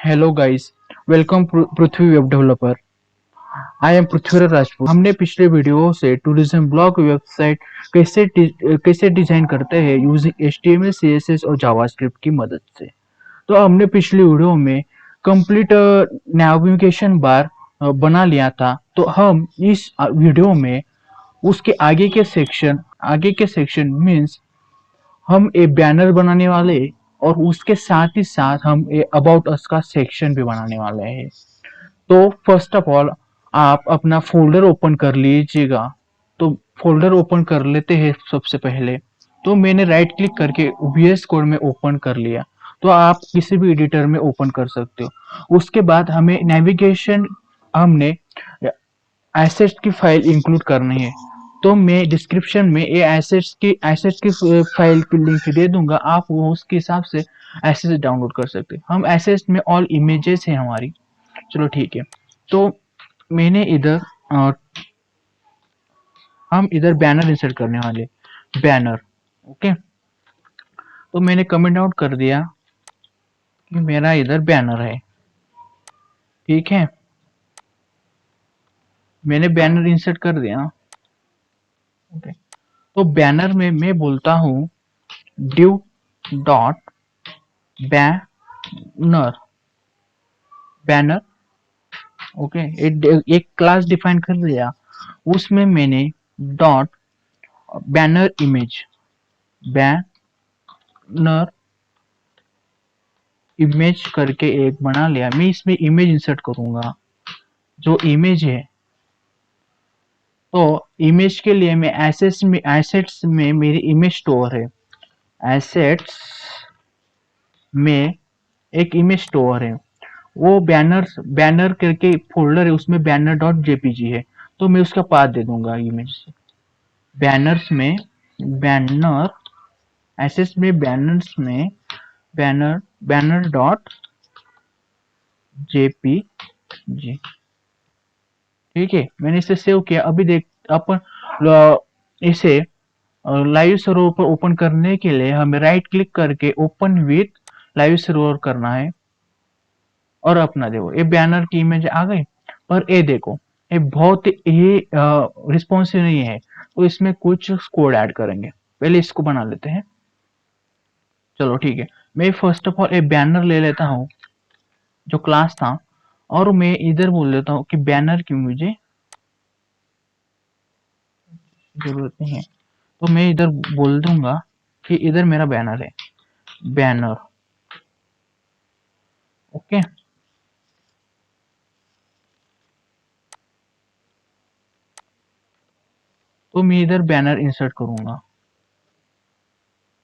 Hello guys, welcome Prithvi web developer. I am Prithviraj Rajput. हमने पिछले video से टूरिज्म ब्लॉग वेबसाइट कैसे डिजाइन करते हैं यूजिंग एचटीएमएल, सीएसएस और जावास्क्रिप्ट की मदद से। तो हमने पिछले वीडियो में कंप्लीट नेविगेशन बार बना लिया था। तो हम इस वीडियो में उसके आगे के सेक्शन मीन्स हम एक बैनर बनाने वाले और उसके साथ ही साथ हम अबाउट अस का सेक्शन भी बनाने वाले हैं। तो फर्स्ट ऑफ ऑल आप अपना फोल्डर ओपन कर लीजिएगा। तो फोल्डर ओपन कर लेते हैं सबसे पहले। तो मैंने राइट क्लिक करके VS कोड में ओपन कर लिया। तो आप किसी भी एडिटर में ओपन कर सकते हो। उसके बाद हमें नेविगेशन हमने एसेट्स की फाइल इंक्लूड करनी है। तो मैं डिस्क्रिप्शन में ये एसेट्स की फाइल की लिंक दे दूंगा। आप वो उसके हिसाब से एसेट्स डाउनलोड कर सकते हैं। हम एसेट्स में ऑल इमेजेस है हमारी। चलो ठीक है। तो मैंने इधर हम इधर बैनर इंसर्ट करने वाले, बैनर। ओके। तो मैंने कमेंट आउट कर दिया कि मेरा इधर बैनर है। ठीक है, मैंने बैनर इंसर्ट कर दिया। ओके। तो बैनर में मैं बोलता हूँ div dot banner, banner. Okay, एक क्लास डिफाइन कर दिया। उसमें मैंने dot banner image, banner image करके एक बना लिया। मैं इसमें इमेज इंसर्ट करूंगा, जो इमेज है। तो इमेज के लिए मैं एसेट्स में मेरी इमेज स्टोर है। एसेट्स में एक इमेज स्टोर है। वो बैनर करके फोल्डर है, उसमें बैनर डॉट जेपीजी है। तो मैं उसका पाथ दे दूंगा इमेज से। बैनर्स में बैनर, एसेट्स में बैनर्स में बैनर, बैनर डॉट जेपीजी। ठीक है, मैंने इसे सेव किया। अभी देख अपन इसे लाइव सर्वर पर ओपन करने के लिए हमें राइट क्लिक करके ओपन विथ लाइव सर्वर करना है। और अपना देखो ये बैनर की इमेज आ गई। पर ये देखो, ये बहुत ही रिस्पॉन्सिव नहीं है। तो इसमें कुछ कोड ऐड करेंगे। पहले इसको बना लेते हैं। चलो ठीक है, मैं फर्स्ट ऑफ ऑल एक बैनर ले लेता हूँ जो क्लास था। और मैं इधर बोल देता हूँ कि बैनर की मुझे जरूरत नहीं है। तो मैं इधर बोल दूंगा कि इधर मेरा बैनर है, बैनर। ओके। तो मैं इधर बैनर इंसर्ट करूंगा।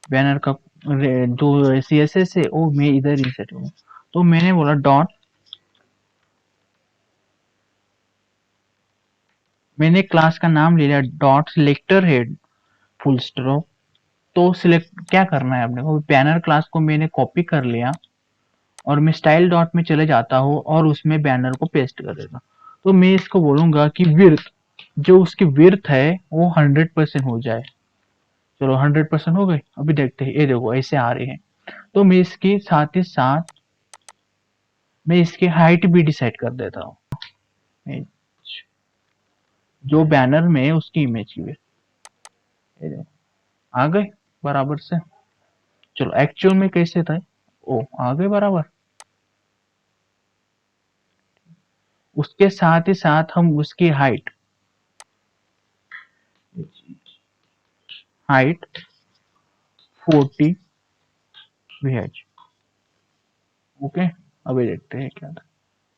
बैनर का जो CSS है वो मैं इधर इंसर्ट करूंगा। तो मैंने बोला डॉट, मैंने क्लास का नाम ले लिया dot selector head full stop. तो सिलेक्ट क्या करना है अपने को, बैनर क्लास को मैंने कॉपी कर लिया और मैं स्टाइल डॉट में चले जाता हूँ और उसमें बैनर को पेस्ट कर देता। तो मैं इसको बोलूंगा कि विर्थ, जो उसकी विर्थ है वो 100% हो जाए। चलो 100% हो गई। अभी देखते हैं, ये देखो ऐसे आ रहे हैं। तो मैं इसके साथ ही साथ मैं इसकी हाइट भी डिसाइड कर देता हूँ, जो बैनर में उसकी इमेज की है। ये देखो आ गए बराबर से। चलो एक्चुअल में कैसे था, ओ आ गए बराबर। उसके साथ ही साथ हम उसकी हाइट, हाइट 40 VH। ओके। अभी देखते हैं क्या था,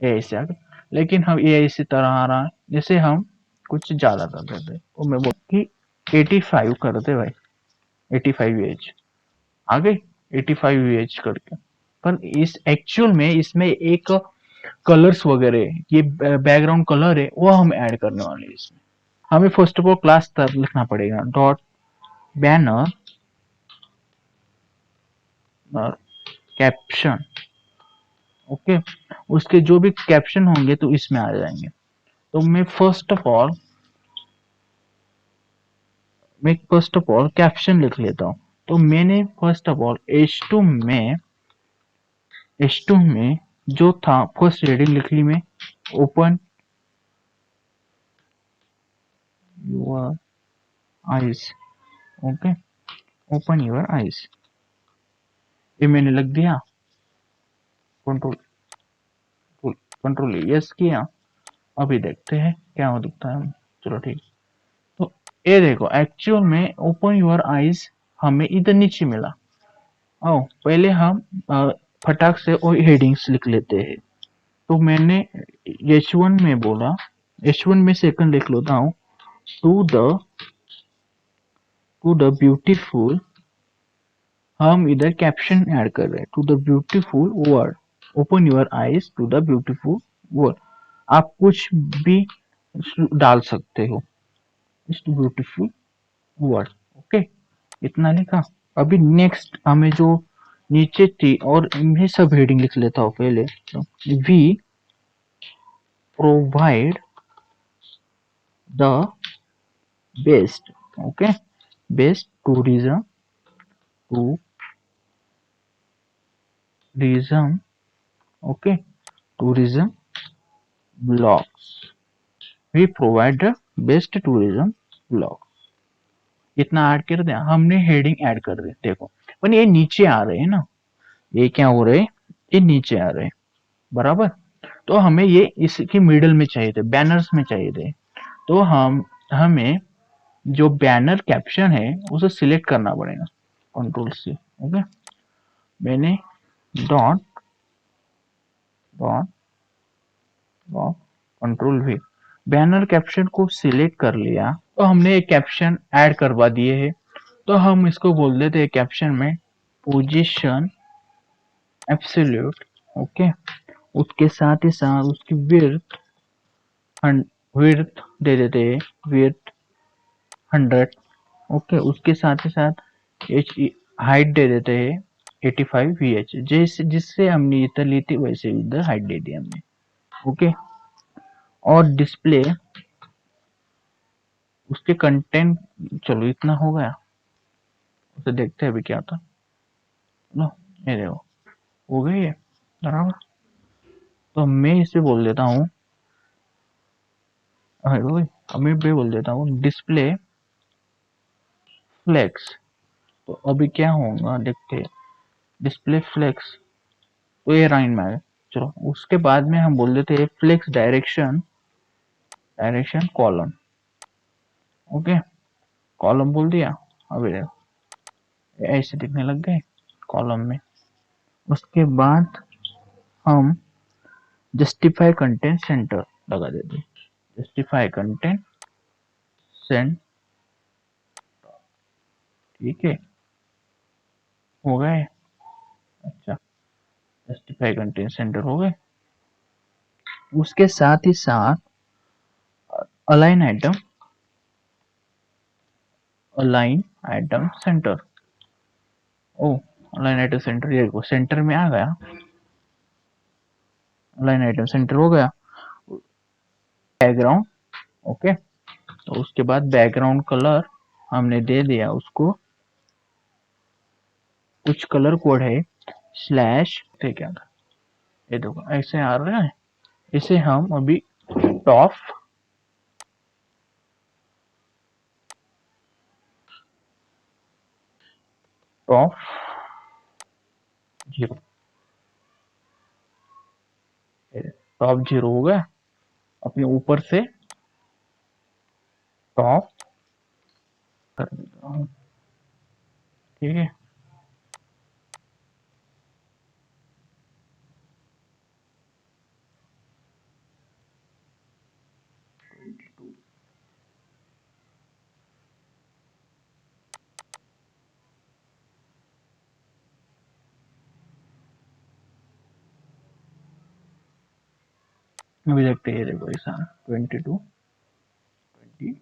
ये ऐसे आ गया। लेकिन हम ये इसी तरह आ रहा है जैसे हम कुछ ज्यादा कर देते। तो मैं बोल कि 85 कर दे भाई, 85 VH आ गई, 85 VH करके। पर इस एक्चुअल में इसमें एक कलर्स वगैरह, ये बैकग्राउंड कलर है वो हम ऐड करने वाले हैं इसमें। हमें फर्स्ट ऑफ ऑल क्लास तक लिखना पड़ेगा डॉट बैनर और कैप्शन। ओके। उसके जो भी कैप्शन होंगे तो इसमें आ जाएंगे। तो मैं फर्स्ट ऑफ ऑल कैप्शन लिख लेता हूँ। तो मैंने फर्स्ट ऑफ ऑल H2 में जो था फर्स्ट हेडिंग लिख ली मैं, open your eyes. Okay, open your eyes, ये मैंने लिख दिया। कंट्रोल कंट्रोल यस किया। अभी देखते हैं क्या हो दिखता है। चलो ठीक। तो ये देखो, एक्चुअल में ओपन योर आईज हमें इधर नीचे मिला। आओ पहले हम फटाक से और हेडिंग्स लिख लेते हैं। तो मैंने H1 में बोला, H1 में सेकंड लिख लेता हूँ, टू द ब्यूटीफुल। हम इधर कैप्शन ऐड कर रहे हैं, to the beautiful world, open your eyes to the beautiful world. आप कुछ भी डाल सकते हो, इस ब्यूटीफुल वर्ल्ड। ओके, इतना लिखा। अभी नेक्स्ट हमें जो नीचे थी, और मैं सब हेडिंग लिख लेता हूँ पहले। तो we provide the best, okay, best tourism, okay, tourism blogs. We provide the best tourism blog. इतना ऐड कर दिया हमने, हेडिंग ऐड कर दी। देखो पर ये नीचे आ रहे हैं ना, ये क्या हो रहे हैं, ये नीचे आ रहे हैं, बराबर। तो हमें ये इसके मिडल में चाहिए थे, बैनर्स में चाहिए थे। तो हमें जो बैनर कैप्शन है उसे सिलेक्ट करना पड़ेगा, कंट्रोल सी। ओके, मैंने dot dot dot control we, banner caption को सिलेक्ट कर लिया। तो हमने एक कैप्शन ऐड करवा दिए है। तो हम इसको बोल देते हैं कैप्शन में पोजीशन एब्सोल्यूट। ओके, उसके साथ ही साथ उसकी विड्थ विड्थ दे देते हैं, विड्थ 100। ओके, उसके साथ ही साथ एच हाइट दे देते हैं 85 VH, जैसे जिससे हमने इधर ली थी वैसे इधर हाइट दे दी हमने। ओके, और डिस्प्ले उसके कंटेंट, चलो इतना हो गया। उसे देखते हैं अभी क्या था। लो ये देखो, हो गई है बराबर। तो मैं इसे बोल देता हूँ, अब मैं भी बोल देता हूँ डिस्प्ले फ्लेक्स। तो अभी क्या होगा देखते हैं, डिस्प्ले फ्लेक्स। तो ये लाइन में है। चलो उसके बाद में हम बोल देते हैं flex direction column. Okay, column बोल दिया। अभी देखो ऐसे दिखने लग गए कॉलम में। उसके बाद हम जस्टिफाई कंटेंट सेंटर लगा देते, जस्टिफाई कंटेंट सेंट। ठीक है, हो गए। अच्छा, जस्टिफाई कंटेंट सेंटर हो गए। उसके साथ ही साथ align item, align item centre. ओ, अलाइन आइटम सेंटर, ये देखो सेंटर में आ गया, अलाइन आइटम सेंटर हो गया। बैकग्राउंड, ओके, तो उसके बाद बैकग्राउंड कलर हमने दे दिया उसको, कुछ कलर कोड है स्लैश थे क्या, ये देखो ऐसे आ रहा है। इसे हम अभी टॉप टॉप 0, टॉप 0 हो गया। अपने ऊपर से टॉप कर देता हूँ। ठीक है, अभी देखते हैं, देखो ऐसा 22 20।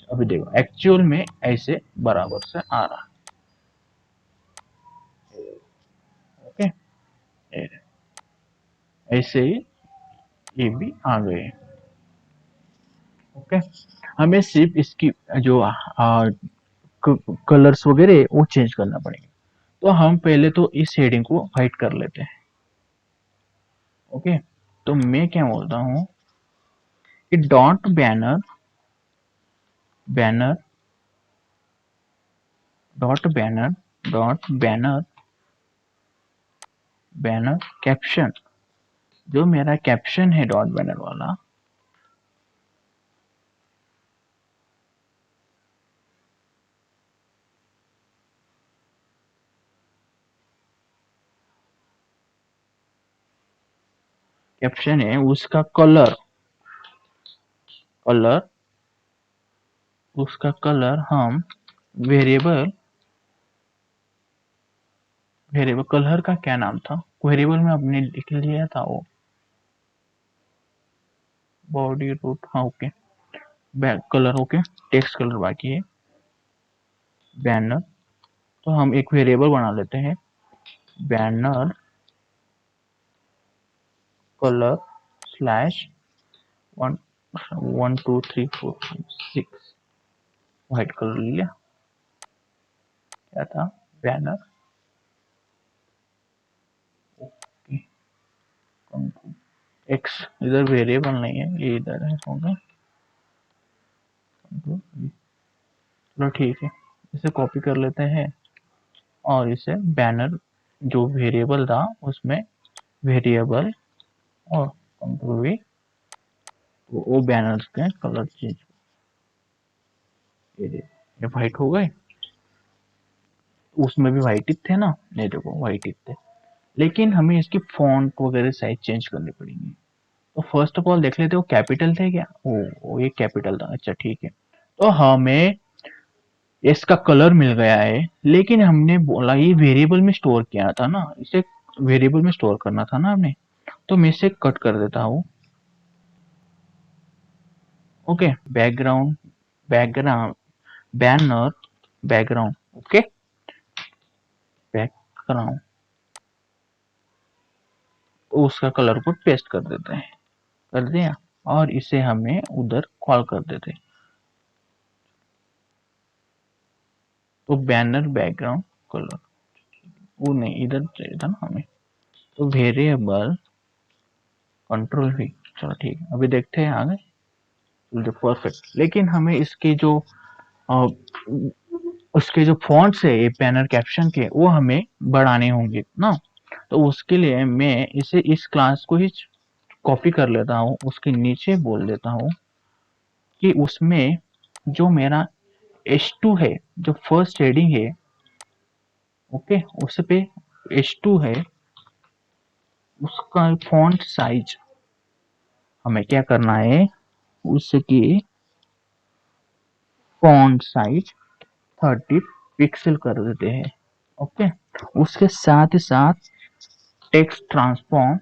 अभी देखो एक्चुअल में ऐसे बराबर से आ रहा है। ओके, ऐसे ही ये भी आ गए। ओके, हमें सिर्फ इसकी जो कलर्स वगैरह वो चेंज करना पड़ेगा। तो हम पहले तो इस हेडिंग को हाइड कर लेते हैं। ओके, तो मैं क्या बोलता हूँ कि dot banner banner dot banner dot banner banner caption, जो मेरा कैप्शन है डॉट बैनर वाला, कैप्शन है उसका कलर उसका कलर हम वेरिएबल वेरिएबल कलर का क्या नाम था, वेरिएबल में आपने लिख लिया था वो बॉडी रूट, हाँ okay, back colour okay, text colour बाकी है, बैनर। तो हम एक वेरिएबल बना लेते हैं, banner colour slash 1 1 2 3 4 5 6, white colour लिया, क्या था बैनर, एक्स इधर वेरिएबल नहीं है, ये इधर है होगा, चलो ठीक है, इसे कॉपी कर लेते हैं और इसे बैनर जो वेरिएबल था उसमें वेरिएबल और कंट्रोल वी, तो वो बैनर्स के कलर चेंज, ये व्हाइट हो गए, उसमें भी व्हाइट ही थे ना, ये देखो व्हाइट ही थे, लेकिन हमें इसकी फॉन्ट वगैरह साइज चेंज करनी पड़ेगी। तो फर्स्ट ऑफ ऑल देख लेते हो कैपिटल थे क्या, ओ ये कैपिटल था, अच्छा ठीक है। तो हमें इसका कलर मिल गया है, लेकिन हमने बोला ये वेरिएबल में स्टोर किया था ना, इसे वेरिएबल में स्टोर करना था ना हमने, तो मैं इसे कट कर देता हूँ। Okay, background background banner background, okay background, तो उसका कलर को पेस्ट कर देते हैं, कर दिया, और इसे हमें उधर कॉल कर देते हैं, तो बैनर बैकग्राउंड कलर, वो नहीं इधर चाहिए था ना हमें, तो वेरिएबल कंट्रोल भी, चलो ठीक है, अभी देखते हैं आगे, जो परफेक्ट, लेकिन हमें इसके जो अ, उसके जो फॉन्ट्स है ये बैनर कैप्शन के, वो हमें बढ़ाने होंगे ना, तो उसके लिए मैं इसे इस क्लास को ही कॉपी कर लेता हूँ, उसके नीचे बोल देता हूँ कि उसमें जो मेरा H2 है, जो फर्स्ट हेडिंग है, ओके उस पे H2 है, उसका फॉन्ट साइज हमें क्या करना है, उसकी फॉन्ट साइज 30 पिक्सल कर देते हैं, ओके। उसके साथ ही साथ टेक्स्ट ट्रांसफॉर्म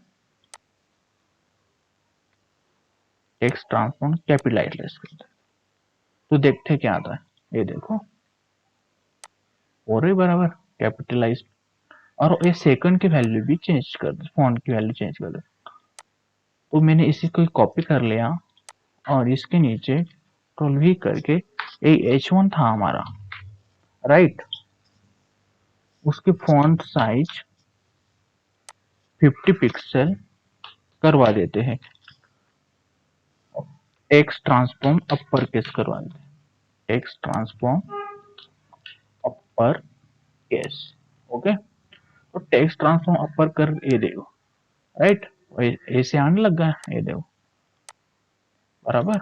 कैपिटलाइज कर दे, तो देखते क्या आता है, ये देखो और बराबर कैपिटलाइज, और ये सेकंड की वैल्यू भी चेंज कर दे, फॉन्ट की वैल्यू चेंज कर दे, तो मैंने इसी को कॉपी कर लिया और इसके नीचे कंट्रोल वी करके, ये H1 था हमारा, राइट, उसके फॉन्ट साइज 50 पिक्सल करवा देते हैं, टेक्स्ट ट्रांसफॉर्म अपर केस करवा देते हैं, text transform upper case, okay. तो टेक्स्ट ट्रांसफॉर्म अपर कर, ये देखो राइट, ऐसे आने लग गया, ये देखो बराबर।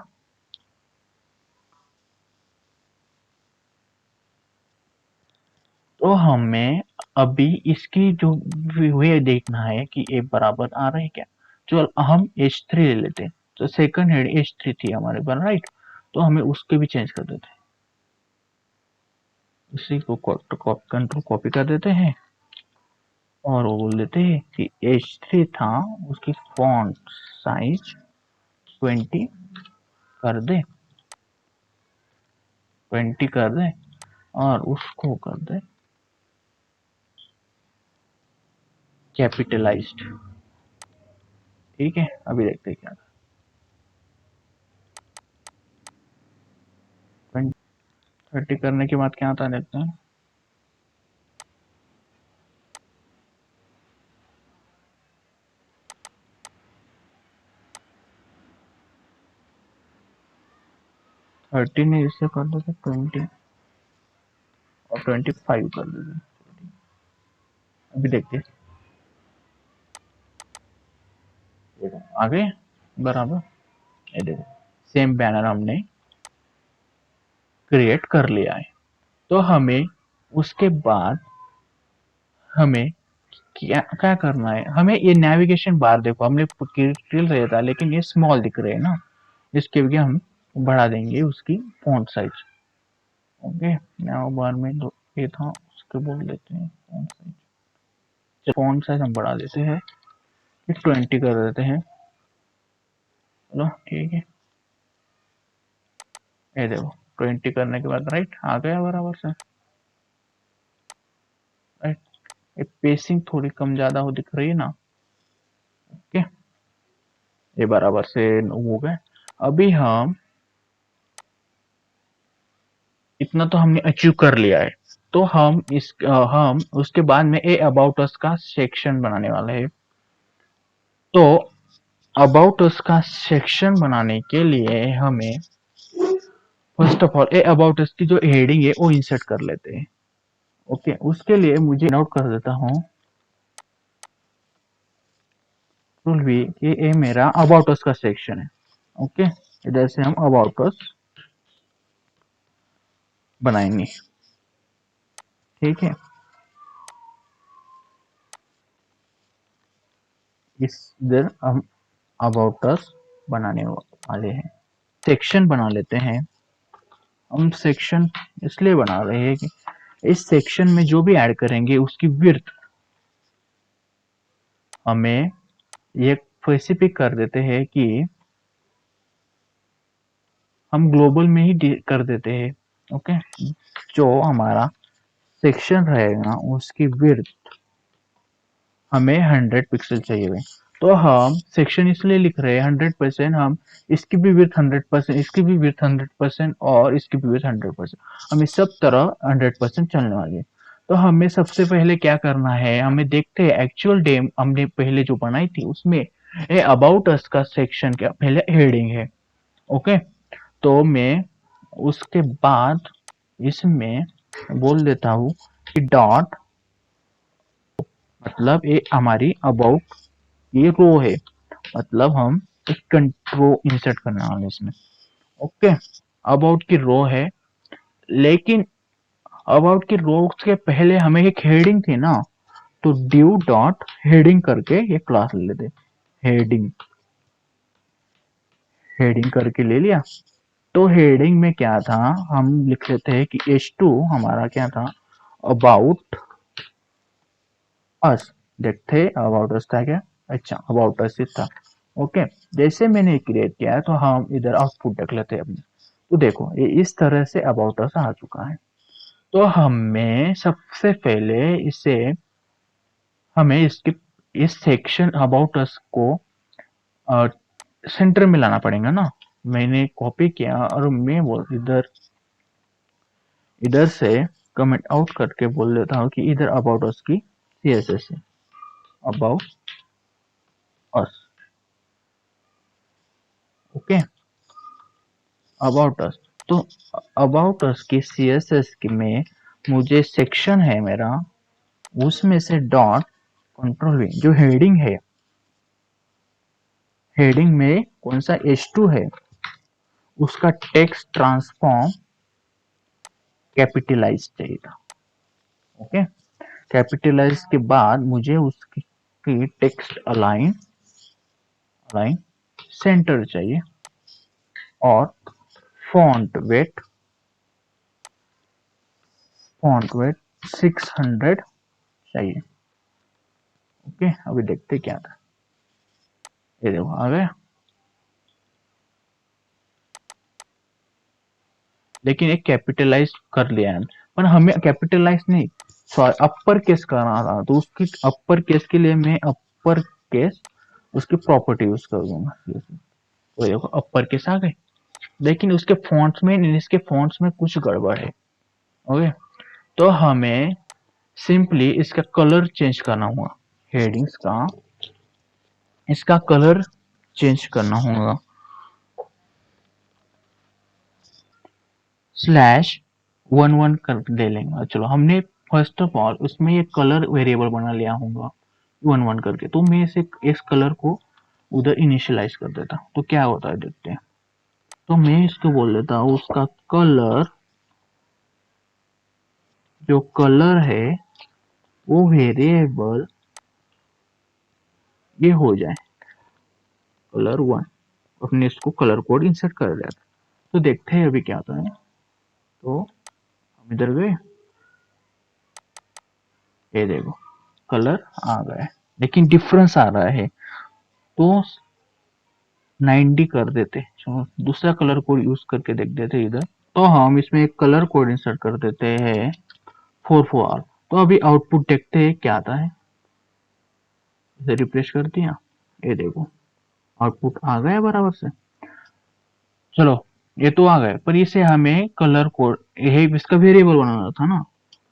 तो हमें अभी इसकी जो वे देखना है कि ये बराबर आ रहा है क्या, चल हम H3 ले लेते हैं, तो सेकंड हेड H3 थी हमारे पास, राइट, तो हमें उसके भी चेंज कर देते हैं, इसी को कंट्रोल कॉपी कर देते हैं और वो बोल देते हैं कि H3 था, उसकी फॉन्ट साइज 20 कर दे, 20 कर दे, और उसको कर दे कैपिटलाइज्ड, ठीक है। अभी देखते हैं क्या, 30 करने के बाद क्या आता है देखते हैं, 30 नहीं, इससे कर देते 20 और 25 कर देते। अभी देखते हैं, देखो आ गए बराबर। ये देखो सेम बैनर हमने क्रिएट कर लिया है। तो हमें उसके बाद हमें क्या क्या करना है, हमें ये नेविगेशन बार देखो हमने क्लियर रहता था लेकिन ये स्मॉल दिख रहे हैं ना, इसके लिए हम बढ़ा देंगे उसकी फॉन्ट साइज। ओके, नाउ बार में जो ये था उसके बोल देते हैं फॉन्ट साइज। फॉन्ट साइज हम बढ़ा देते हैं, 20 कर देते हैं। चलो ठीक है, ये देखो 20 करने के बाद राइट आ गया बराबर से। राइट, ये पेसिंग थोड़ी कम ज्यादा हो दिख रही है ना। ओके, ये बराबर से हो गए। अभी हम इतना तो हमने अचीव कर लिया है। तो हम उसके बाद में ए अबाउट अस का सेक्शन बनाने वाले हैं। तो अबाउट अस का सेक्शन बनाने के लिए हमें first of all A about us की जो हेडिंग है वो इंसर्ट कर लेते हैं। ओके, उसके लिए मुझे नोट कर देता हूँ कंट्रोल वी कि ये मेरा अबाउट अस का सेक्शन है। ओके, इधर से हम अबाउट अस बनाएंगे। ठीक है, इस इधर हम अबाउट अस बनाने वाले हैं। सेक्शन बना लेते हैं। हम सेक्शन इसलिए बना रहे हैं कि इस सेक्शन में जो भी ऐड करेंगे उसकी विड्थ हमें ये स्पेसिफिक कर देते हैं कि हम ग्लोबल में ही कर देते हैं। ओके, जो हमारा सेक्शन रहेगा उसकी विड्थ हमें 100 पिक्सल चाहिए हुए। तो हम सेक्शन इसलिए लिख रहे हैं 100%, हम इसकी भी विड्थ 100%, इसकी भी विड्थ 100% और इसकी भी विड्थ 100%, हम इस सब तरह 100% चलने वाले हैं। तो हमें सबसे पहले क्या करना है, हमें देखते हैं एक्चुअल डेम हमने पहले जो बनाई थी उसमें ये अबाउट अस का सेक्शन का पहले हेडिंग है। ओके, तो मैं उसके बाद इसमें बोल देता हूँ कि डॉट, मतलब ये हमारी अबाउट ये रो है, मतलब हम एक कंट्रो इंसर्ट करने वाले इसमें। ओके, अबाउट की रो है, लेकिन अबाउट की रो के पहले हमें एक हेडिंग थी ना, तो ड्यू डॉट हेडिंग करके ये क्लास ले लेते। हेडिंग, हेडिंग करके ले लिया। तो हेडिंग में क्या था, हम लिख लेते हैं कि H2 हमारा क्या था, अबाउट अस। देखते अबाउट अस था क्या, अच्छा अबाउट अस था। ओके, जैसे मैंने क्रिएट किया है तो हम इधर आउटपुट देख लेते हैं अपने। तो देखो ये इस तरह से अबाउट अस आ चुका है। तो हमें सबसे पहले इसे हमें इसके इस सेक्शन अबाउट अस को सेंटर में लाना पड़ेगा ना। मैंने कॉपी किया और मैं बोल इधर इधर से कमेंट आउट करके बोल देता हूँ कि इधर अबाउट अस की CSS है, about us. Okay, about us. तो अबाउट अस की CSS की में मुझे सेक्शन है मेरा, उसमें से डॉट कंट्रोल वी जो हेडिंग है, हेडिंग में कौन सा H2 है उसका टेक्स्ट ट्रांसफॉर्म कैपिटलाइज चाहिए था। ओके, कैपिटलाइज के बाद मुझे उसकी टेक्स्ट अलाइन अलाइन सेंटर चाहिए और फॉन्ट वेट, फॉन्ट वेट 600 चाहिए। ओके, अभी देखते क्या था, ये देखो आ गया। लेकिन एक कैपिटलाइज कर लिया है, पर हमें कैपिटलाइज नहीं, सॉरी अपर केस करना था। तो उसकी अपर केस के लिए मैं अपर केस उसकी प्रॉपर्टी यूज कर दूंगा। तो देखो अपर केस आ गए, लेकिन उसके फॉन्ट्स में इसके फॉन्ट्स में कुछ गड़बड़ है। ओके, तो हमें सिंपली इसका कलर चेंज करना होगा, हेडिंग्स का इसका कलर चेंज करना होगा। स्लैश 1 1 कर ले लेंगे। चलो हमने फर्स्ट ऑफ ऑल उसमें ये कलर वेरिएबल बना लिया होगा 1 1 करके, तो मैं इस कलर को उधर इनिशियलाइज कर देता हूँ। तो क्या होता है देखते हैं। तो मैं इसको बोल देता हूँ उसका कलर, जो कलर है वो वेरिएबल ये हो जाए कलर 1। अपने इसको कलर कोड इंसर्ट कर दिया। तो देखते हैं अभी क्या होता है। तो हम इधर गए, ये देखो कलर आ गया है, लेकिन डिफरेंस आ रहा है। तो 90 कर देते, चलो दूसरा कलर कोड यूज करके देख देते इधर। तो हम इसमें एक कलर कोड इंसर्ट कर देते हैं 4 4। तो अभी आउटपुट देखते हैं क्या आता है। इसे रिफ्रेश कर दिया, ये देखो आउटपुट आ गया बराबर से। चलो ये तो आ गए, पर इसे हमें कलर कोड यही इसका वेरिएबल बनाना था ना।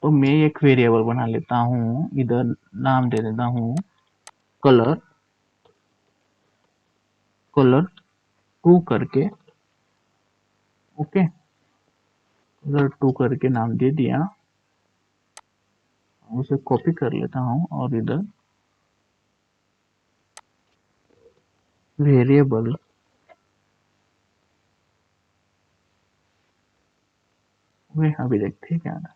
तो मैं एक वेरिएबल बना लेता हूँ, इधर नाम दे देता हूँ कलर, कलर 2 करके। ओके, कलर 2 करके नाम दे दिया। उसे कॉपी कर लेता हूँ और इधर वेरिएबल वे अभी देखते हैं क्या आता है।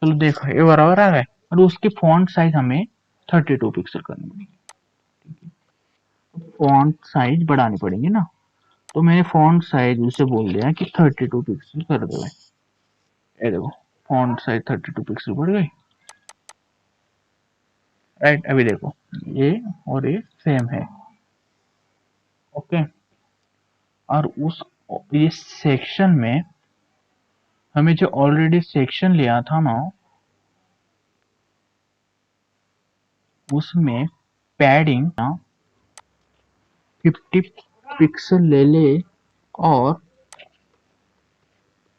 चलो देखो ये बराबर आ गए, और उसकी फॉन्ट साइज हमें 32 पिक्सल करनी पड़ेगी। फॉन्ट साइज बढ़ानी पड़ेगी ना। तो मैंने फॉन्ट साइज उसे बोल दिया कि 32 पिक्सल कर दो। ये देखो फॉन्ट साइज 32 पिक्सल बढ़ गई। राइट, अभी देखो ये और ये सेम है। ओके, और उस इस सेक्शन में हमें जो ऑलरेडी सेक्शन लिया था ना, उसमें पैडिंग ना 50 पिक्सल ले ले, और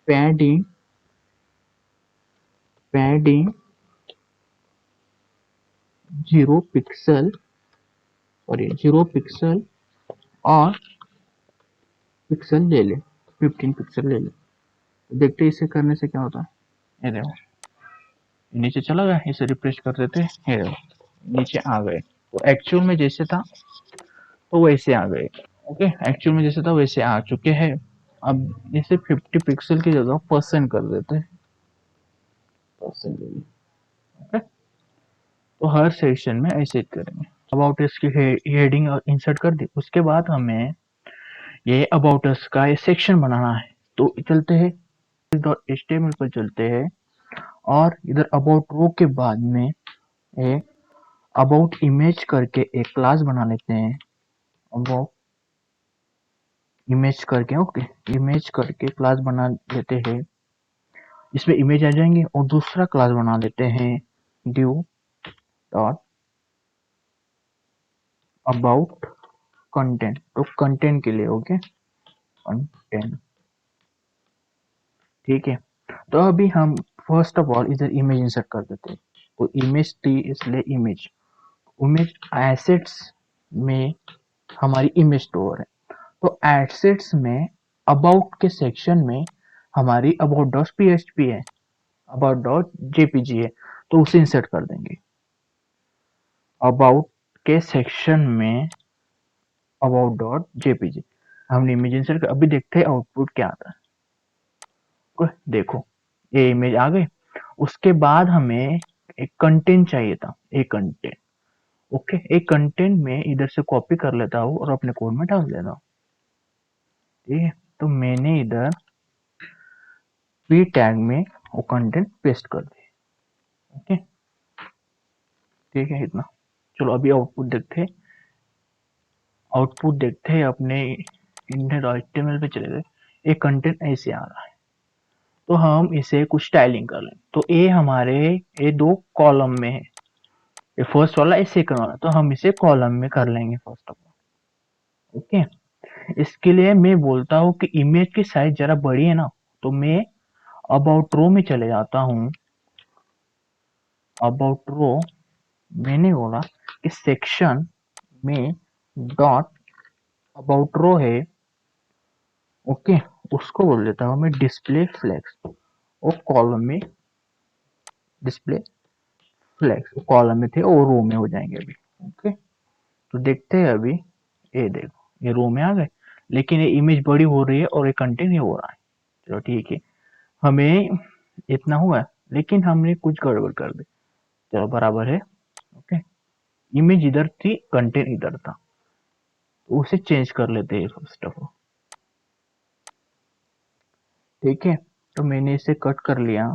padding padding 0 pixel, sorry 0 pixel, और पिक्सल ले ले 15 पिक्सल ले ले। तो देखते इसे करने से क्या होता है। ये देखो नीचे चला गया, इसे रिफ्रेश कर देते हैं। ये देखो नीचे आ गए। तो एक्चुअल में जैसे था तो वैसे आ गए। ओके, एक्चुअल में जैसे था वैसे आ चुके हैं। अब इसे 50 पिक्सल की जगह परसेंट कर देते हैं, परसेंट ले लिए। ओके, तो हर सेक्शन में ऐसे करेंगे। अबाउट अस की हेडिंग इंसर्ट कर दी, उसके बाद हमें ये अबाउट अस का ये सेक्शन बनाना है। तो चलते हैं HTML पर चलते हैं, और इधर अबाउट रो के बाद में एक अबाउट इमेज करके एक क्लास बना लेते हैं। अबाउट इमेज करके, ओके इमेज करके क्लास बना लेते हैं। इसमें इमेज आ जाएंगे, और दूसरा क्लास बना लेते हैं div डॉट अबाउट कंटेंट। तो कंटेंट के लिए ओके कंटेंट, ठीक है। तो अभी हम फर्स्ट ऑफ ऑल इधर इमेज इंसर्ट कर देते हैं। तो इमेज थी इसलिए इमेज इमेज एसेट्स में हमारी इमेज स्टोर है। तो एसेट्स में अबाउट के सेक्शन में हमारी अबाउट डॉट php है, अबाउट डॉट jpg है, तो उसे इंसर्ट कर देंगे। अबाउट के सेक्शन में अबाउट डॉट jpg हमने इमेज इंसर्ट कर। अभी देखते हैं आउटपुट क्या आता है। देखो ये इमेज आ गई। उसके बाद हमें एक कंटेंट चाहिए था, एक कंटेंट। ओके, एक कंटेंट में इधर से कॉपी कर लेता हूँ और अपने कोड में डाल देता हूँ। ठीक है, तो मैंने इधर p टैग में वो कंटेंट पेस्ट कर दिया। ओके, ठीक है इतना। चलो अभी आउटपुट देखते हैं अपने HTML पे चले गए। एक कंटेंट ऐसे आ रहा है, तो हम इसे कुछ स्टाइलिंग कर लें। तो ये हमारे ये 2 कॉलम में है, ये फर्स्ट वाला ये सेकंड वाला, तो हम इसे कॉलम में कर लेंगे फर्स्ट ऑफ ऑल। ओके, इसके लिए मैं बोलता हूँ कि इमेज की साइज जरा बड़ी है ना, तो मैं अबाउट रो में चले जाता हूँ। अबाउट रो मैंने बोला कि सेक्शन में डॉट अबाउट रो है। ओके, उसको बोल देता हूँ मैं डिस्प्ले फ्लेक्स। वो कॉलम में डिस्प्ले फ्लेक्स कॉलम में थे और रो में हो जाएंगे अभी। ओके, तो देखते हैं अभी। ये देखो ये रो में आ गए, लेकिन ये इमेज बड़ी हो रही है और ये कंटिन्यू हो रहा है। चलो ठीक है, हमें इतना हुआ, लेकिन हमने कुछ गड़बड़ कर दी। चलो बराबर है। ओके, इमेज इधर थी, कंटेंट इधर था, तो उसे चेंज कर लेते हैं फर्स्ट ऑफ ऑल। ठीक है, तो मैंने इसे कट कर लिया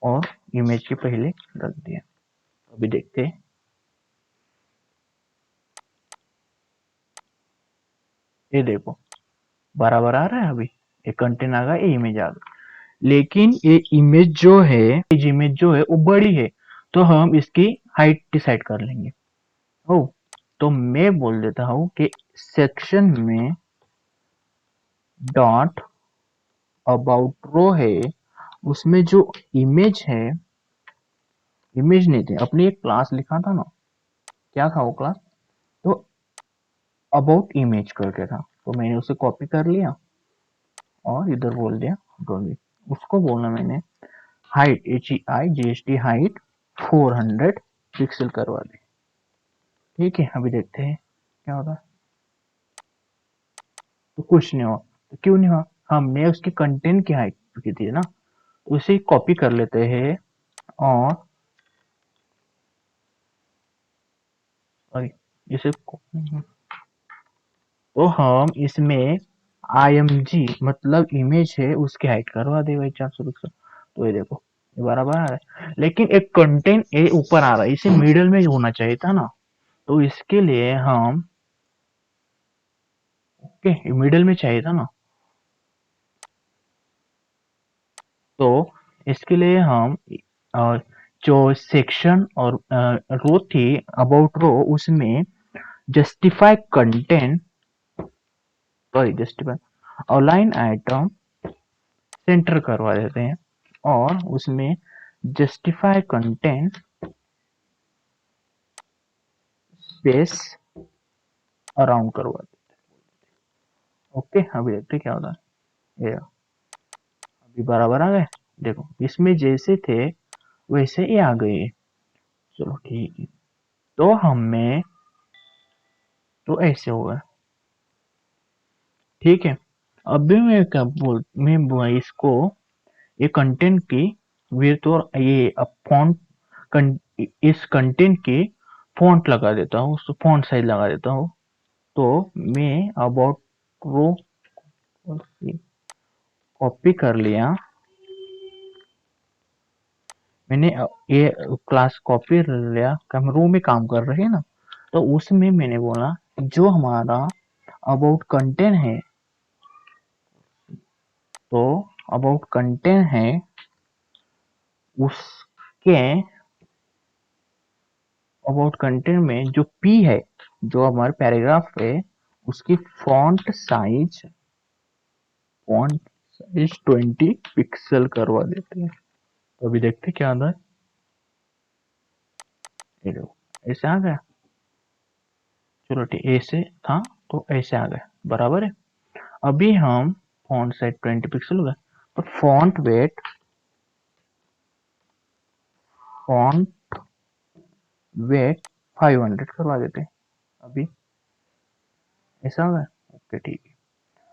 और इमेज के पहले रख दिया। अभी देखते हैं। ये देखो बराबर आ रहा है। अभी ये कंटेंट आ गया, ये इमेज आ गया, लेकिन ये इमेज जो है वो बड़ी है, तो हम इसकी हाइट डिसाइड कर लेंगे। ओ, तो मैं बोल देता हूँ कि सेक्शन में डॉट अबाउट रो है, उसमें जो इमेज है, इमेज नहीं थे, अपने एक क्लास लिखा था ना, क्या था वो क्लास, तो अबाउट इमेज करके था, तो मैंने उसे कॉपी कर लिया और इधर बोल दिया ड्रॉइंग। उसको बोलना मैंने हाइट HEIGHT हाइट 400 पिक्सल करवा दी। ठीक है, अभी देखते हैं क्या होता है। तो कुछ नहीं हुआ। तो क्यों नहीं हुआ, हमने उसके कंटेंट की हाइट की थी ना, तो उसे कॉपी कर लेते हैं और इसे तो हम इसमें IMG मतलब इमेज है उसकी हाइट करवा दे भाई 400 पिक्सल। तो ये देखो ये बराबर आ रहा है, लेकिन एक कंटेंट ए ऊपर आ रहा है, इसे मिडल में होना चाहिए था ना, तो इसके लिए हम ओके मिडल में चाहिए था ना, तो इसके लिए हम और जो सेक्शन और रो थी अबाउट रो, उसमें justify content, sorry justify align item centre करवा देते हैं और उसमें जस्टिफाई कंटेंट स्पेस अराउंड करवा देते हैं। ओके, अभी देखते हैं क्या होता है। ये अभी बराबर आ गए। देखो इसमें जैसे थे वैसे ही आ गए। चलो ठीक है, तो हमें तो ऐसे होगा। ठीक है, अभी मैं क्या बोल मैं इसको ये कंटेंट की विड्थ और ये फॉन्ट इस कंटेंट की फॉन्ट लगा देता हूँ, उसको फॉन्ट साइज लगा देता हूँ। तो मैं अबाउट रो कॉपी कर लिया, मैंने ये क्लास कॉपी लिया, हम रो में काम कर रहे हैं ना, तो उसमें मैंने बोला जो हमारा अबाउट कंटेंट है, तो अबाउट कंटेंट है उसके अबाउट कंटेंट में जो पी है, जो हमारे पैराग्राफ है, उसकी फॉन्ट साइज 20 पिक्सल करवा देते हैं। तो अभी देखते क्या आता है। ये देखो ऐसे आ गया। चलो ठीक, ऐसे था तो ऐसे आ गया, बराबर है। अभी हम फॉन्ट साइज 20 पिक्सल होगा, तो फॉन्ट वेट 500 करवा देते हैं। अभी ऐसा होगा। ओके ठीक है,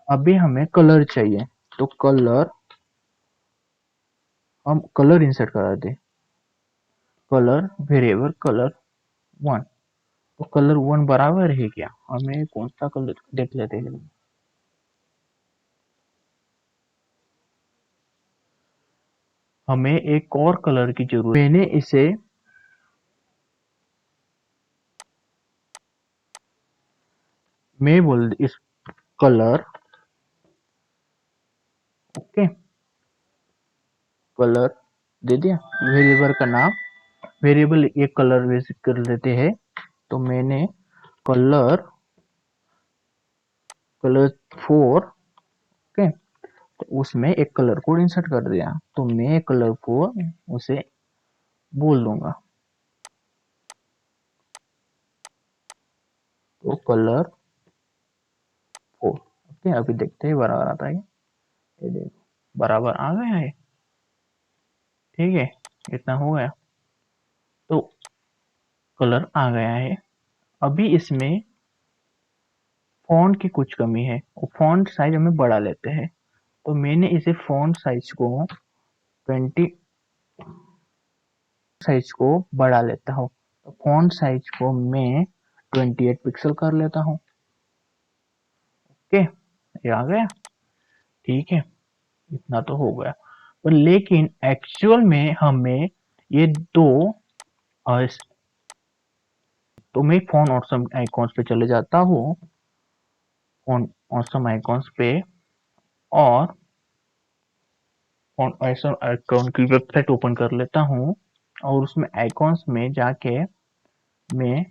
अभी हमें कलर चाहिए, तो कलर हम कलर इंसर्ट करा दे, कलर वेरिएबल कलर 1। तो कलर 1 बराबर है क्या, हमें कौन सा कलर देख लेते हैं। हमें एक और कलर की जरूरत, मैंने इसे मैं बोल इस कलर ओके कलर दे दिया, वेरिएबल का नाम, वेरिएबल एक कलर बेसिक कर लेते हैं। तो मैंने कलर कलर 4 ओके, तो उसमें एक कलर कोड इंसर्ट कर दिया, तो मैं कलर 4 उसे बोल दूंगा, तो कलर ओके, अभी देखते हैं बराबर आता है। ये देखो बराबर आ गया है। ठीक है, इतना हो गया। तो कलर आ गया है। अभी इसमें फॉन्ट की कुछ कमी है, फॉन्ट साइज हमें बढ़ा लेते हैं। तो मैंने इसे फॉन्ट साइज को 20 साइज को बढ़ा लेता हूँ। तो फॉन्ट साइज को मैं 28 पिक्सल कर लेता हूँ। ओके, ये आ गया। ठीक है, इतना तो हो गया। पर लेकिन एक्चुअल में हमें ये दो तो मैं फोन ऑसम आइकॉन्स पे चले जाता हूँ, फोन ऑसम आइकॉन्स पे, और फोन ऑसम आइकॉन की वेबसाइट ओपन कर लेता हूँ, और उसमें आइकॉन्स में जाके मैं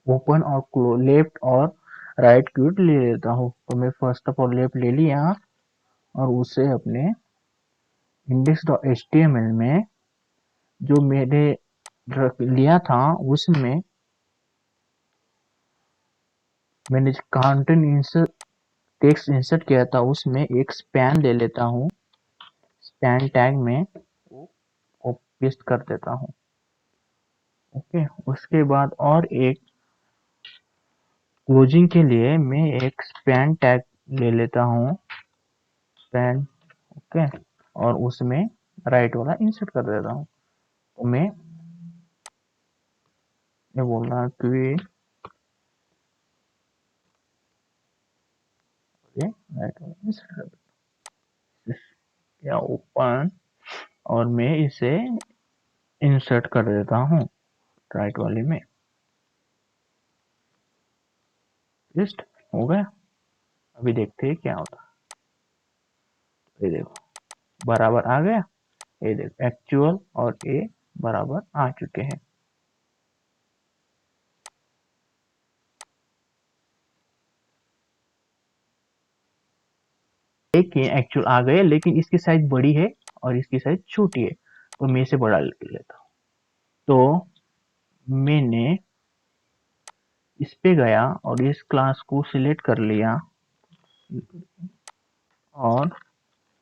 ओपन और लेफ्ट और राइट क्यूट ले लेता हूँ। तो मैं फर्स्ट ऑफ ऑल लेफ्ट ले लिया, और उसे अपने index.html में जो मैंने लिया था उसमें मैंने कंटेंट इंसर्ट टेक्स्ट इंसर्ट किया था, उसमें एक स्पैन ले लेता हूँ, स्पैन टैग में वो पेस्ट कर देता हूँ। ओके, उसके बाद और एक क्लोजिंग के लिए मैं एक स्पैन टैग ले लेता हूँ, स्पैन। ओके, और उसमें राइट वाला इंसर्ट कर देता हूँ। तो मैं ये बोल रहा कि राइट वाला इंसर्ट कर देता हूँ, या ओपन, और मैं इसे इंसर्ट कर देता हूँ राइट वाले में। जस्ट हो गया। अभी देखते हैं क्या होता है। ये देखो बराबर आ गया। ये देखो एक्चुअल और ए बराबर आ चुके हैं। लेकिन एक्चुअल आ गए, लेकिन इसकी साइज बड़ी है और इसकी साइज छोटी है, तो मैं इसे बड़ा लेता हूँ। तो मैंने इस पे गया और इस क्लास को सिलेक्ट कर लिया, और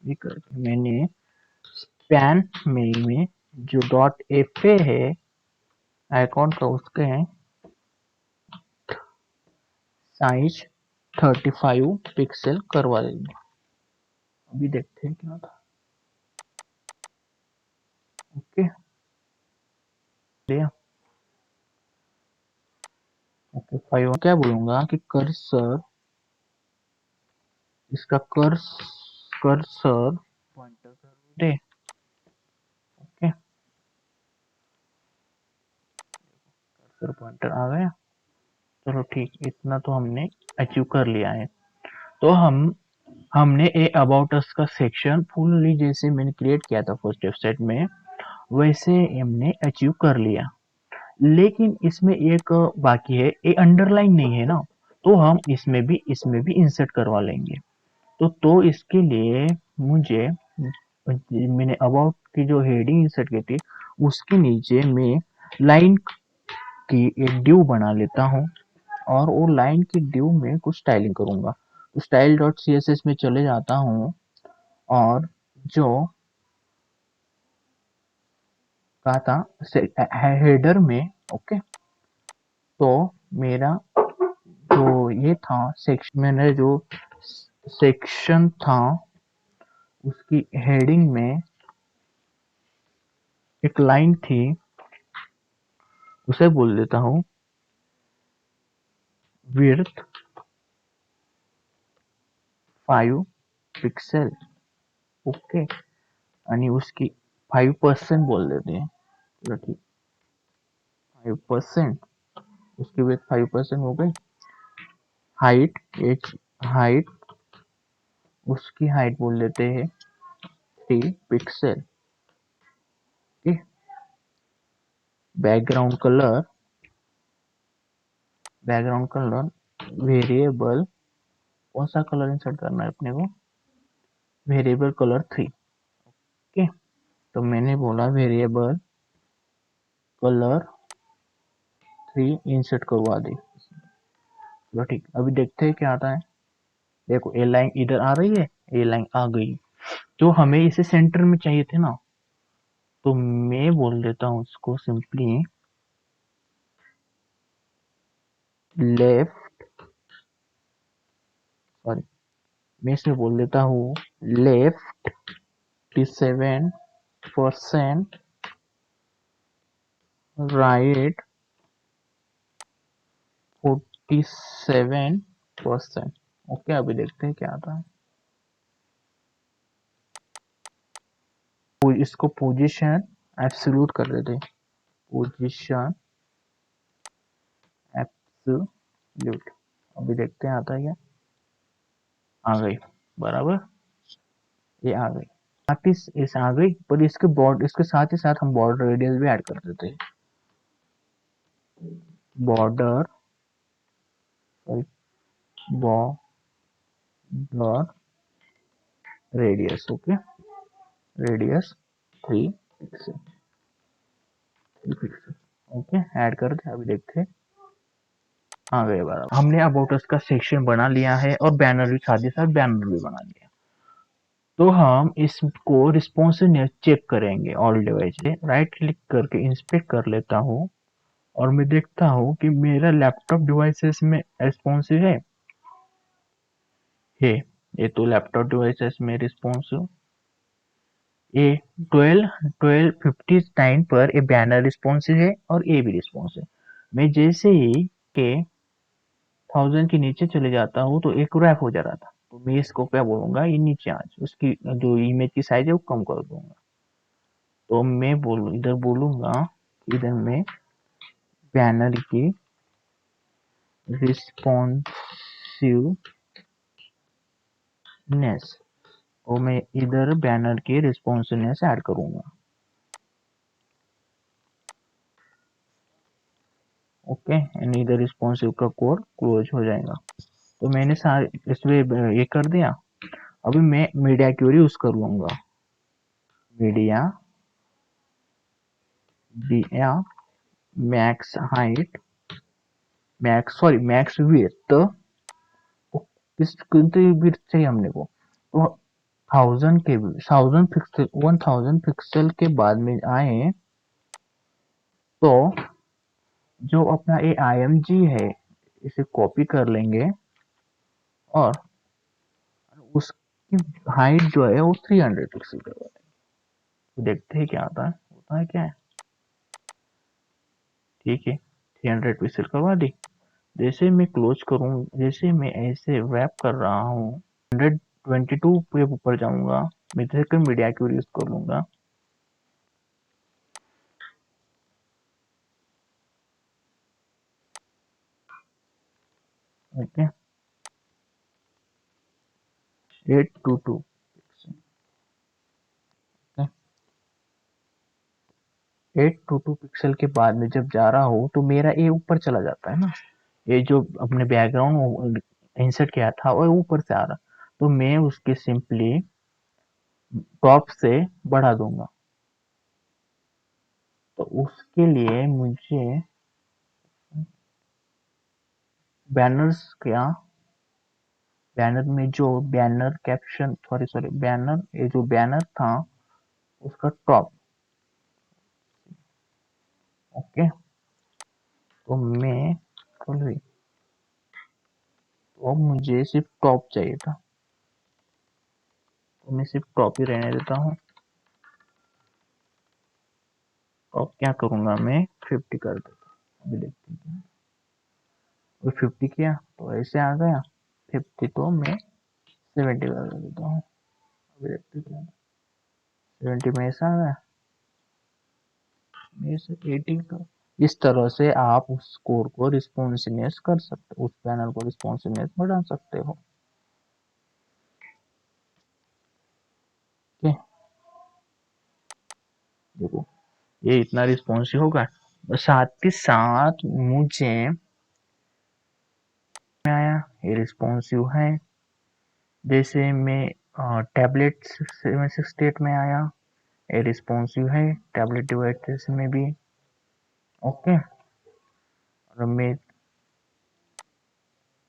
ये करके मैंने स्पैन में जो डॉट एफ है आइकॉन का, उसके साइज 35 पिक्सल करवा देंगे। अभी देखते हैं क्या होता है। ओके, ओके 5 क्या बोलूंगा कि कर्सर, इसका कर्सर पॉइंटर कर दे। ओके, कर्सर पॉइंटर आ गया। चलो ठीक, इतना तो हमने अचीव कर लिया है। तो हमने ए अबाउट अस का सेक्शन फुल्ली जैसे मैंने क्रिएट किया था फर्स्ट वेबसाइट में, वैसे हमने अचीव कर लिया। लेकिन इसमें एक बाकी है, ये अंडरलाइन नहीं है ना, तो हम इसमें भी इंसर्ट करवा लेंगे। तो इसके लिए मुझे, मैंने अबाउट की जो हेडिंग इंसर्ट की थी उसके नीचे मैं लाइन की एक ड्यू बना लेता हूँ, और वो लाइन की ड्यू में कुछ स्टाइलिंग करूंगा। तो style dot C S S में चले जाता हूँ, और जो कहा था हेडर में, ओके, तो मेरा जो ये था सेक्शन, मैंने जो सेक्शन था उसकी हेडिंग में एक लाइन थी, उसे बोल देता हूँ विड्थ 5 पिक्सल। ओके, आणि उसकी 5% बोल देते हैं। चलो ठीक, 5%, उसकी विड्थ 5% हो गई। हाइट, एच हाइट, उसकी हाइट बोल देते हैं 3 पिक्सल। ठीक, background colour, background colour variable, कौन सा कलर इंसर्ट करना है अपने को, वेरिएबल कलर 3। ओके, तो मैंने बोला वेरिएबल कलर 3 इंसर्ट करवा दी। चलो ठीक, अभी देखते हैं क्या आता है। देखो ए लाइन इधर आ रही है, ए लाइन आ गई, तो हमें इसे सेंटर में चाहिए थे ना, तो मैं बोल देता हूँ उसको सिंपली लेफ्ट, सॉरी मैं इसे बोल देता हूँ लेफ्ट 57%, राइट 47%। ओके, अभी देखते हैं क्या आता है। इसको पोजीशन एब्सोल्यूट कर देते हैं, पोजीशन एब्सोल्यूट। अभी देखते हैं आता है क्या। आ गई, बराबर, ये आ गई, साथ ही इस आ गई, पर इसके बॉर्डर, इसके साथ ही साथ हम बॉर्डर रेडियस भी ऐड कर देते हैं। Border, border radius, okay, radius 3 pixel, 3 pixel, okay, add कर दे। अभी देखते हैं, आ गए बराबर। हमने अबाउट अस का सेक्शन बना लिया है और बैनर भी, साथ ही साथ बैनर भी बना लिया। तो हम इसको रिस्पॉन्सिवनेस चेक करेंगे ऑल डिवाइस से, राइट क्लिक करके इंस्पेक्ट कर लेता हूँ और मैं देखता हूँ कि मेरा लैपटॉप डिवाइसेस में रिस्पॉन्सिव है। ये तो लैपटॉप डिवाइसेस में रिस्पॉन्सिव, ये 12:59 पर ये बैनर रिस्पॉन्सिव है और ये भी रिस्पॉन्सिव। मैं जैसे ही के 1000 के नीचे चले जाता हूँ तो एक रैप हो जा रहा था, तो मैं इसको क्या बोलूंगा, ये नीचे आज उसकी जो इमेज की साइज है वो कम कर दूंगा। तो मैं इधर बोलूंगा, इधर मैं बैनर की रिस्पॉन्सिवनेस, तो मैं इधर बैनर की रिस्पॉन्सिवनेस ऐड करूंगा। ओके, एंड इधर रिस्पॉन्सिव का कोड क्लोज हो जाएगा। तो मैंने सारे इसमें ये कर दिया। अभी मैं मीडिया क्यूरी यूज कर लूंगा, मीडिया दिया मैक्स हाइट, मैक्स विड्थ, किस कितनी विड्थ चाहिए हमने को, तो 1000 के बाद में आए, तो जो अपना ये IMG है इसे कॉपी कर लेंगे और उसकी हाइट जो है वो 300 पिक्सल करवा देंगे। तो देखते हैं क्या आता है, होता है क्या है। ठीक है, 300 पिक्सल करवा दी। जैसे मैं क्लोज करूं, जैसे मैं ऐसे रैप कर रहा हूँ, 122 पे ऊपर जाऊंगा, मैं इधर मीडिया क्यूरी यूज कर लूंगा। ओके, 822 पिक्सल, 822 पिक्सल के बाद में जब जा रहा हूँ तो मेरा ये ऊपर चला जाता है ना, ये जो अपने बैकग्राउंड इंसर्ट किया था और ऊपर से आ रहा, तो मैं उसके सिंपली टॉप से बढ़ा दूंगा। तो उसके लिए मुझे बैनर्स क्या, बैनर में जो बैनर कैप्शन, सॉरी बैनर, ये जो बैनर था उसका टॉप, ओके, तो मैं खोल रही, तो मुझे सिर्फ टॉप चाहिए था, तो मैं सिर्फ टॉप ही रहने देता हूँ। टॉप क्या करूंगा मैं, 50 कर देता हूँ। अभी देखते हैं, 50 किया तो ऐसे आ गया, 50 तो मैं 70 कर देता हूँ। अभी देखते हैं, 70 में ऐसा आ गया, मैं इसे 80 कर। इस तरह से आप उस कोड को रिस्पॉन्सिवनेस कर सकते हो, उस पैनल को रिस्पॉन्सिवनेस बढ़ा सकते हो। ओके, देखो ये इतना रिस्पॉन्सिव होगा। साथ ही साथ मुझे आया, ये रिस्पॉन्सिव है। जैसे मैं टैबलेट स्टेट में आया, ये रिस्पॉन्सिव है टैबलेट डिवाइसेस में भी। ओके, और मैं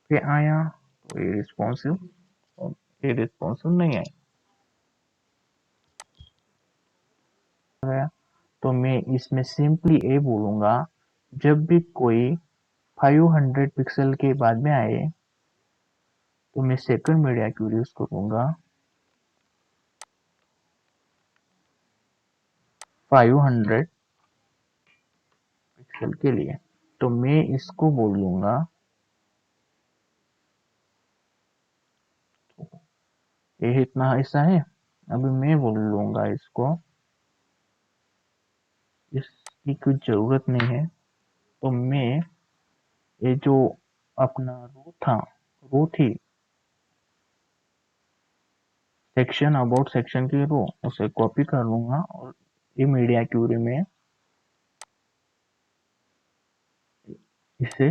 पे आया तो ये रिस्पॉन्सिव, और ये रिस्पॉन्सिव नहीं आया, तो मैं इसमें सिंपली ये बोलूंगा, जब भी कोई 500 पिक्सल के बाद में आए तो मैं सेकंड मीडिया क्यूब यूज करूंगा 500 पिक्सल के लिए। तो मैं इसको बोलूंगा, ये इतना ऐसा है, अभी मैं बोल लूंगा इसको, इसकी कुछ जरूरत नहीं है। तो मैं ये जो अपना रो थी सेक्शन अबाउट सेक्शन की रो, उसे कॉपी कर लूंगा और ये मीडिया क्यूरी में इसे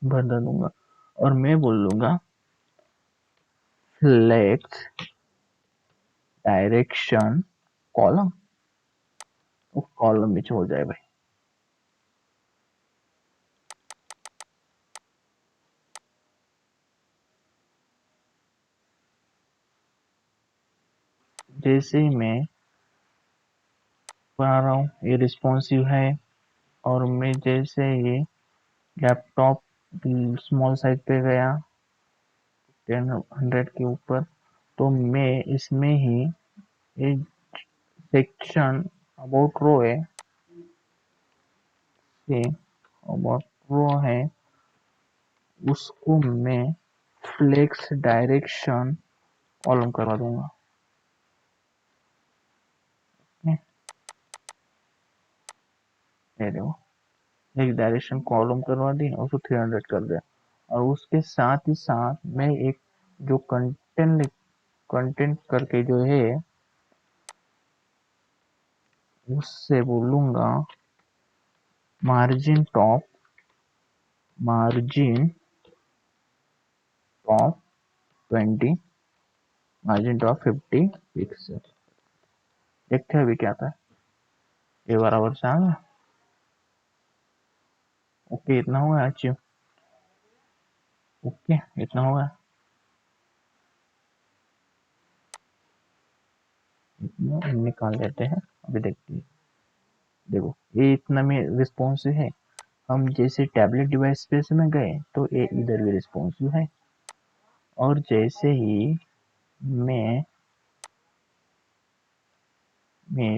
भर दूंगा, और मैं बोल लूंगा फ्लेक्स डायरेक्शन कॉलम, वो कॉलम में हो जाए भाई। जैसे ही मैं बना रहा हूँ ये रिस्पॉन्सिव है, और मैं जैसे ही लैपटॉप स्मॉल साइज पे गया 10 100 के ऊपर, तो मैं इसमें ही एक सेक्शन अबाउट रो है, से अबाउट रो है, उसको मैं फ्लेक्स डायरेक्शन कॉलम करवा दूंगा। ये देखो, एक डायरेक्शन कॉलम करवा दी, उसको 300 कर दिया, और उसके साथ ही साथ मैं एक जो कंटेंट करके जो है उससे बोलूंगा margin top, margin top 20, margin top 50 pixel. देखते हैं अभी क्या आता है, ये बराबर से आ गया। ओके, इतना हुआ अचीव, ओके इतना होगा, इतना निकाल लेते हैं। अभी देखते हैं, देखो ये इतना में रिस्पॉन्सिव है। हम जैसे टैबलेट डिवाइस स्पेस में गए तो ये इधर भी रिस्पॉन्सिव है, और जैसे ही मैं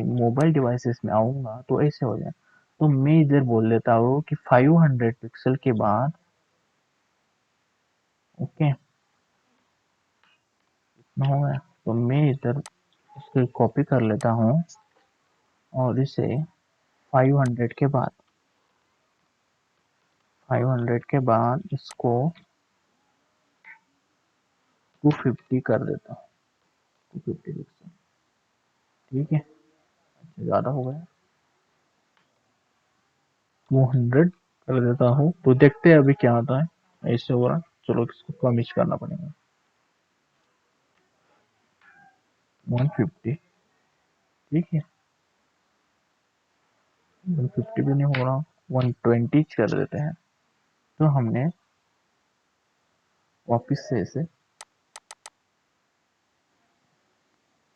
मोबाइल डिवाइसेस में आऊंगा तो ऐसे हो जाए। तो मैं इधर बोल लेता हूँ कि 500 पिक्सल के बाद, ओके इतना हो गया, तो मैं इधर इसको कॉपी कर लेता हूँ, और इसे 500 के बाद, 500 के बाद इसको 250 कर देता हूँ, 250 पिक्सल, ठीक है। अच्छा ज़्यादा हो गया, 200 कर देता हूँ, तो देखते हैं अभी क्या आता है। ऐसे हो रहा, चलो इसको कम करना पड़ेगा, 150, ठीक है, 150 भी नहीं हो रहा, 120 कर देते हैं। तो हमने वापिस से इसे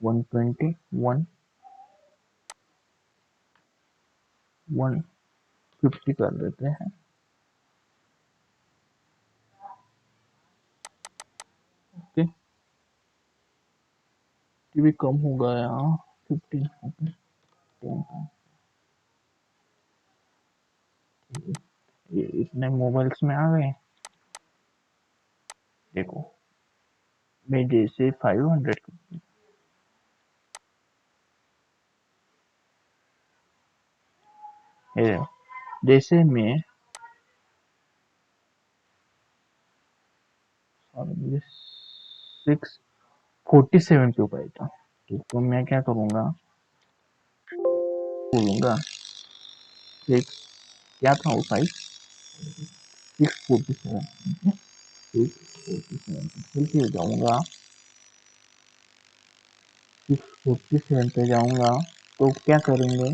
120 150 कर देते हैं, ओके। ये भी कम हो गया, 15, ओके, 10, ये इतने मोबाइल्स में आ गए। देखो मैं जैसे 500, जैसे मैं 647 पे ऊपर था, तो मैं क्या करूंगा, बोलूंगा 6, क्या था वो 647, 647 फिर जाऊंगा, 647 पे जाऊंगा, तो क्या करेंगे,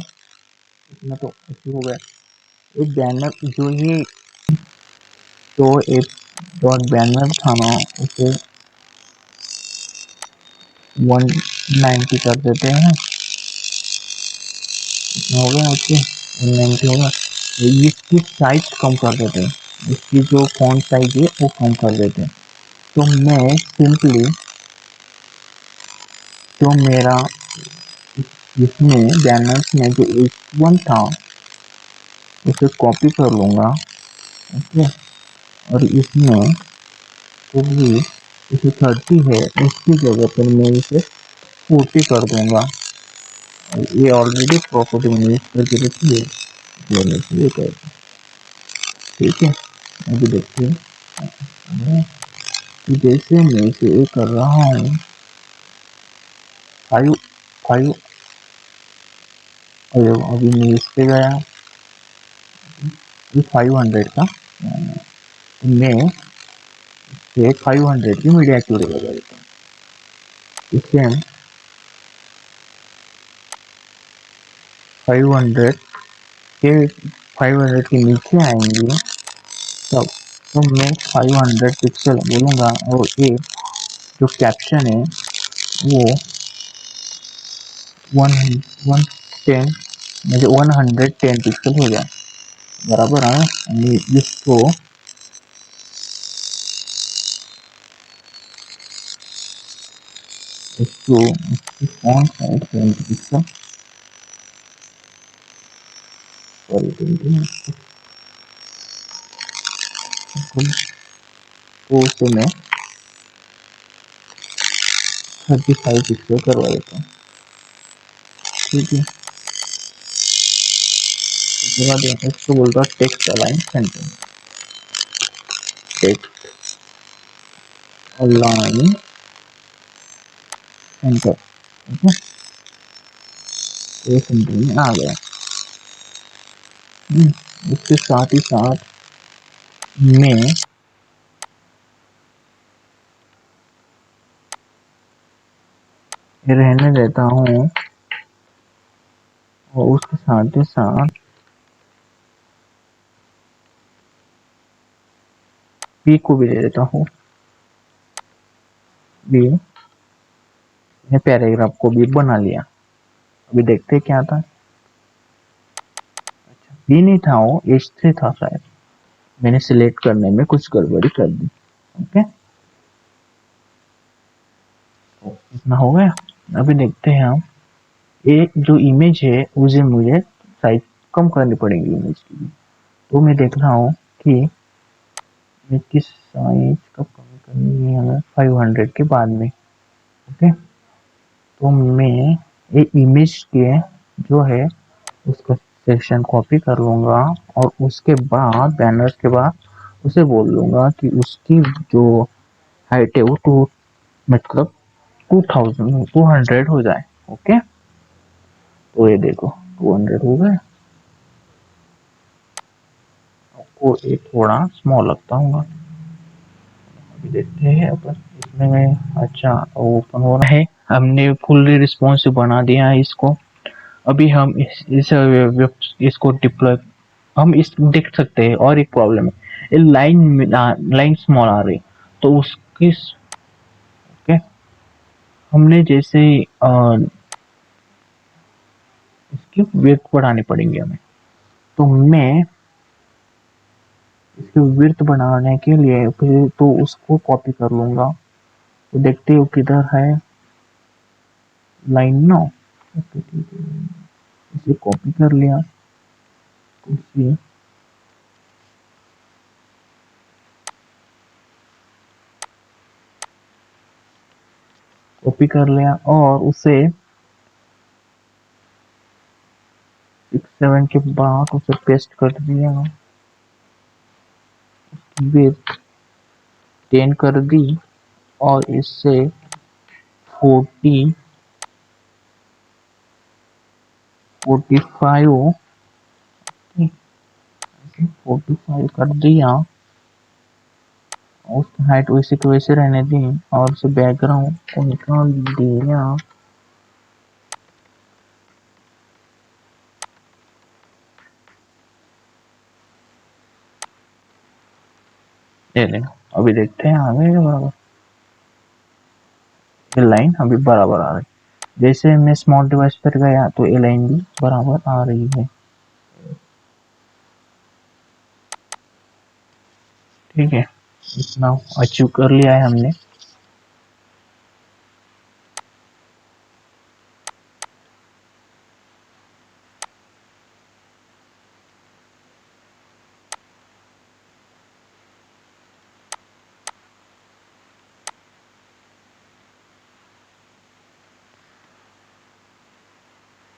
इतना तो ऐसे हो गया, एक बैनर जो ये तो एक डॉट बैनर था ना, उसे 190 कर देते हैं। हो गया ओके, 190 होगा। इसकी साइज कम कर देते हैं, इसकी जो फॉन्ट साइज है वो कम कर देते हैं। तो मैं सिंपली जो मेरा इसमें बैनर्स में जो H1 था उसे कॉपी कर लूँगा। ओके, और इसमें जो भी इसे 30 है उसकी जगह पर मैं इसे 40 कर दूंगा। ये ऑलरेडी प्रॉपर्टी मैंने यूज करके रखी है, ये कर, ठीक है। अभी देखते हैं कि जैसे मैं इसे ये कर रहा हूँ 5 5। अभी मैं इस पे गया, ये 500 का मैं ये 500 की मीडिया एक्यूरेट लगा देता हूँ। इससे हम 500 के 500 के नीचे आएंगे तब तो मैं 500 पिक्सल बोलूँगा, और ये जो कैप्शन है वो 110 मुझे 110 पिक्सल हो जाए, बराबर है। इसको इसको फॉन्ट साइज 20 पिक्सल, सॉरी 20, तो उसे मैं 35 पिक्सल करवा देता हूँ, ठीक है। उसके बाद इसको बोलता हूँ text align centre, text align centre, ठीक है। ये सेंटर में आ गया। इसके साथ ही साथ मैं रहने देता हूँ, और उसके साथ ही साथ पी को भी दे देता हूँ। बी ने पैराग्राफ को भी बना लिया। अभी देखते क्या था। अच्छा, बी नहीं था, वो H3 था शायद, मैंने सिलेक्ट करने में कुछ गड़बड़ी कर दी। ओके, तो इतना हो गया। अभी देखते हैं हम, एक जो इमेज है उसे मुझे साइज कम करनी पड़ेगी इमेज की। तो मैं देख रहा हूँ कि मैं किस साइज का कम करनी है हमें 500 के बाद में। ओके, तो मैं ये इमेज के जो है उसका सेक्शन कॉपी कर लूंगा, और उसके बाद बैनर्स के बाद उसे बोल लूंगा कि उसकी जो हाइट है वो मतलब 200 हो जाए। ओके, तो ये देखो 200 हो गए। आपको ये थोड़ा स्मॉल लगता होगा। अभी देखते हैं अपन इसमें। अच्छा, ओपन हो रहा है, हमने फुल्ली रिस्पॉन्सिव बना दिया है इसको। अभी हम इसको डिप्लॉय हम इस देख सकते हैं। और एक प्रॉब्लम है, ये लाइन स्मॉल आ रही, तो उसकी ओके, हमने जैसे इसकी विड्थ बढ़ानी पड़ेगी हमें। तो मैं इसकी विड्थ बढ़ाने के लिए फिर तो उसको कॉपी कर लूंगा। तो देखते हो किधर है लाइन 9। ओके, ठीक है, इसे कॉपी कर लिया, इसे कॉपी कर लिया, और उसे 6 7 के बाद उसे पेस्ट कर दिया। विड्थ 10 कर दी, और इससे 40 45 45 कर दिया। उसकी हाइट वैसे की वैसे रहने दी, और उसे बैकग्राउंड को निकाल दिया। ये देखो अभी देखते हैं आ गए बराबर, ये लाइन अभी बराबर आ रही। जैसे मैं स्मॉल डिवाइस पर गया तो ये लाइन भी बराबर आ रही है। ठीक है, इतना अचीव कर लिया है हमने।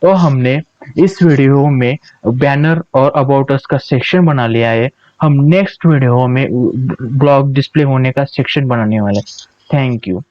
तो हमने इस वीडियो में बैनर और अबाउट अस का सेक्शन बना लिया है। हम नेक्स्ट वीडियो में ब्लॉग डिस्प्ले होने का सेक्शन बनाने वाले। Thank you.